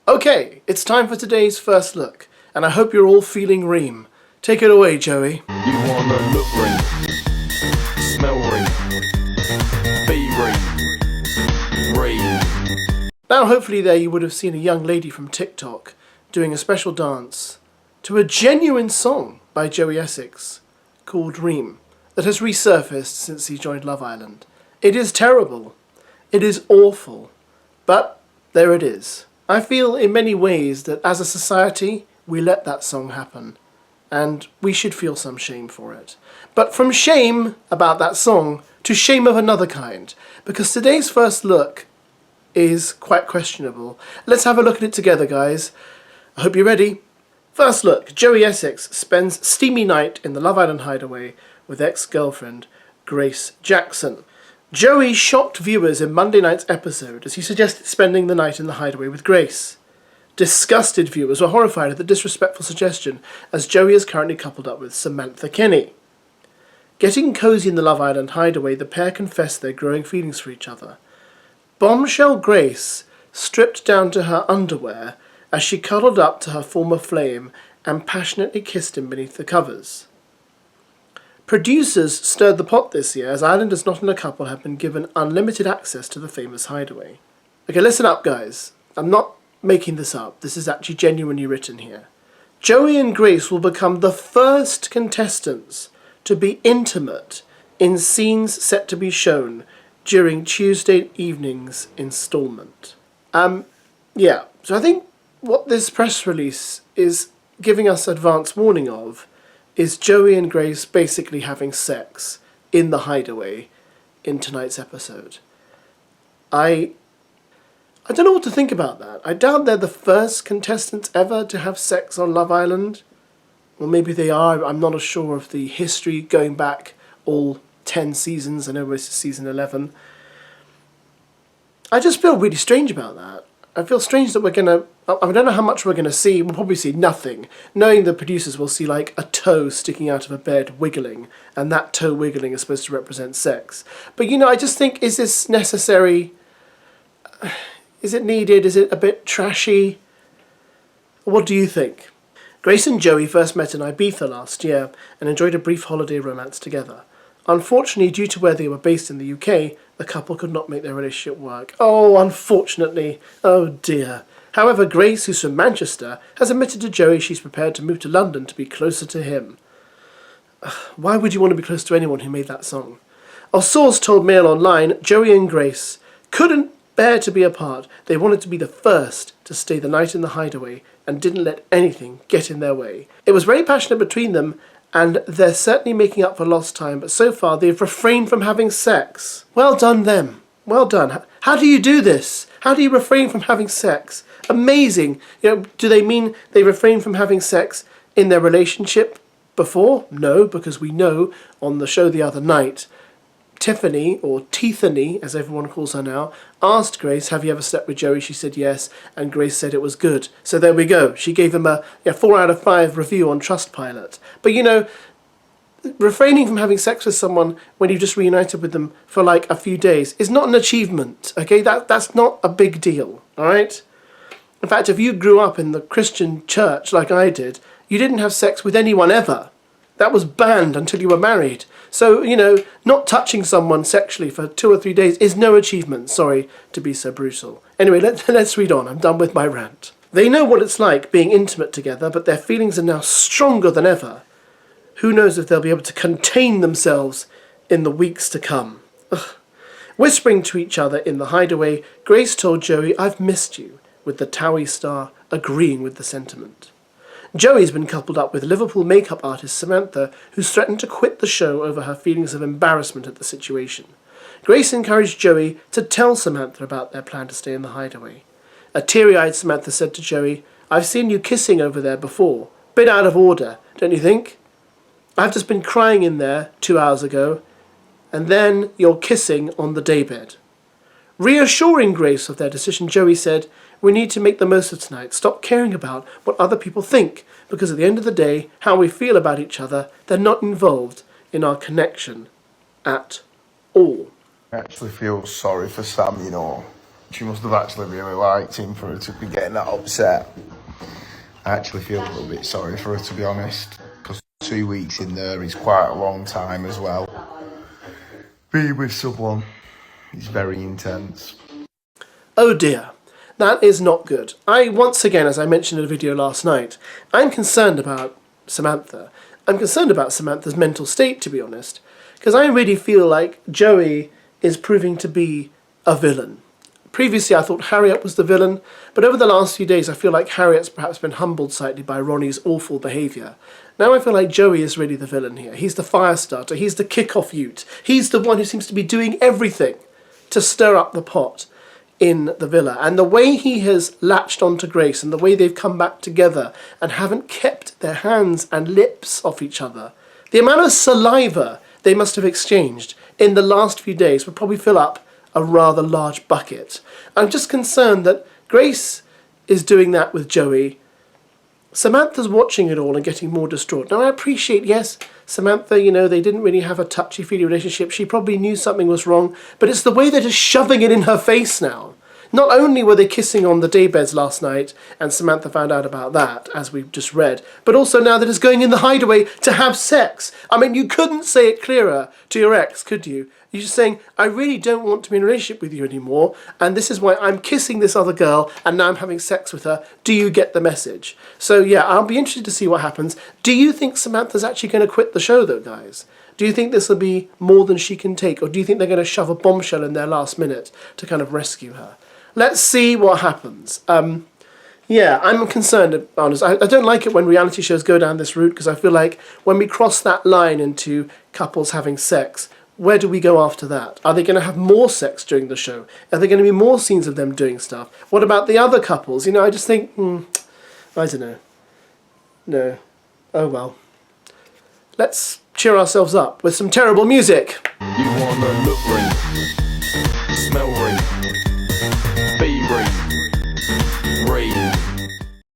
Okay, it's time for today's first look, and I hope you're all feeling ream. Take it away, Joey. You wanna look green, smell green, be green. Now hopefully there you would have seen a young lady from TikTok doing a special dance to a genuine song by Joey Essex called Ream that has resurfaced since he joined Love Island. It is terrible. It is awful. But there it is. I feel in many ways that as a society we let that song happen, and we should feel some shame for it. But from shame about that song to shame of another kind, because today's first look is quite questionable. Let's have a look at it together, guys. I hope you're ready. First look, Joey Essex spends steamy night in the Love Island hideaway with ex-girlfriend Grace Jackson. Joey shocked viewers in Monday night's episode as he suggested spending the night in the hideaway with Grace. Disgusted viewers were horrified at the disrespectful suggestion, as Joey is currently coupled up with Samantha Kinney. Getting cozy in the Love Island hideaway, the pair confessed their growing feelings for each other. Bombshell Grace stripped down to her underwear as she cuddled up to her former flame and passionately kissed him beneath the covers. Producers stirred the pot this year as Islanders not in a couple have been given unlimited access to the famous hideaway. Okay, listen up, guys. I'm not making this up. This is actually genuinely written here. Joey and Grace will become the first contestants to be intimate in scenes set to be shown during Tuesday evening's installment. Yeah, so I think what this press release is giving us advance warning of is Joey and Grace basically having sex in the hideaway in tonight's episode. I don't know what to think about that. I doubt they're the first contestants ever to have sex on Love Island. Or maybe they are. I'm not sure of the history going back all 10 seasons. I know this is season 11. I just feel really strange about that. I feel strange that we're going to... I don't know how much we're going to see. We'll probably see nothing. Knowing the producers will see like a toe sticking out of a bed wiggling, and that toe wiggling is supposed to represent sex. But you know, I just think, is this necessary? Is it needed? Is it a bit trashy? What do you think? Grace and Joey first met in Ibiza last year and enjoyed a brief holiday romance together. Unfortunately, due to where they were based in the UK, the couple could not make their relationship work. Oh, unfortunately. Oh dear. However, Grace, who's from Manchester, has admitted to Joey she's prepared to move to London to be closer to him. Why would you want to be close to anyone who made that song? A source told Mail Online Joey and Grace couldn't bear to be apart. They wanted to be the first to stay the night in the hideaway and didn't let anything get in their way. It was very passionate between them, and they're certainly making up for lost time, but so far they've refrained from having sex. Well done them. Well done. How do you do this? How do you refrain from having sex? Amazing. You know, do they mean they refrain from having sex in their relationship before? No, because we know on the show the other night, Tiffany, or Teethany, as everyone calls her now, asked Grace, have you ever slept with Joey? She said yes, and Grace said it was good. So there we go. She gave him a 4 out of 5 review on Trustpilot. But you know, refraining from having sex with someone when you've just reunited with them for like a few days is not an achievement, okay? That's not a big deal, all right? In fact, if you grew up in the Christian church like I did, you didn't have sex with anyone ever. That was banned until you were married. So, you know, not touching someone sexually for 2 or 3 days is no achievement. Sorry to be so brutal. Anyway, let's read on. I'm done with my rant. They know what it's like being intimate together, but their feelings are now stronger than ever. Who knows if they'll be able to contain themselves in the weeks to come. Ugh. Whispering to each other in the hideaway, Grace told Joey, I've missed you, with the Towie star agreeing with the sentiment. Joey's been coupled up with Liverpool makeup artist Samantha, who's threatened to quit the show over her feelings of embarrassment at the situation. Grace encouraged Joey to tell Samantha about their plan to stay in the hideaway. A teary-eyed Samantha said to Joey, I've seen you kissing over there before. Bit out of order, don't you think? I've just been crying in there 2 hours ago, and then you're kissing on the daybed. Reassuring Grace of their decision, Joey said, we need to make the most of tonight. Stop caring about what other people think, because at the end of the day, how we feel about each other, they're not involved in our connection at all. I actually feel sorry for Sam, you know. She must have actually really liked him for her to be getting that upset. I actually feel a little bit sorry for her, to be honest, because 2 weeks in there is quite a long time as well. Being with someone is very intense. Oh dear, that is not good. Once again, as I mentioned in a video last night, I'm concerned about Samantha. I'm concerned about Samantha's mental state, to be honest, because I really feel like Joey is proving to be a villain. Previously, I thought Harriet was the villain, but over the last few days, I feel like Harriet's perhaps been humbled slightly by Ronnie's awful behaviour. Now I feel like Joey is really the villain here. He's the fire starter, he's the kick-off ute, he's the one who seems to be doing everything to stir up the pot in the villa. And the way he has latched onto Grace and the way they've come back together and haven't kept their hands and lips off each other, the amount of saliva they must have exchanged in the last few days would probably fill up a rather large bucket. I'm just concerned that Grace is doing that with Joey. Samantha's watching it all and getting more distraught. Now I appreciate, yes, Samantha, you know, they didn't really have a touchy-feely relationship. She probably knew something was wrong, but it's the way they're just shoving it in her face now. Not only were they kissing on the daybeds last night, and Samantha found out about that, as we've just read, but also now that it's going in the hideaway to have sex. I mean, you couldn't say it clearer to your ex, could you? You're just saying, I really don't want to be in a relationship with you anymore, and this is why I'm kissing this other girl, and now I'm having sex with her. Do you get the message? So yeah, I'll be interested to see what happens. Do you think Samantha's actually going to quit the show, though, guys? Do you think this will be more than she can take, or do you think they're going to shove a bombshell in there last minute to kind of rescue her? Let's see what happens. Yeah, I'm concerned, to be honest. I don't like it when reality shows go down this route, because I feel like when we cross that line into couples having sex, where do we go after that? Are they going to have more sex during the show? Are there going to be more scenes of them doing stuff? What about the other couples? You know, I just think, I don't know. No. Oh well. Let's cheer ourselves up with some terrible music. You wanna look ring, smell ring,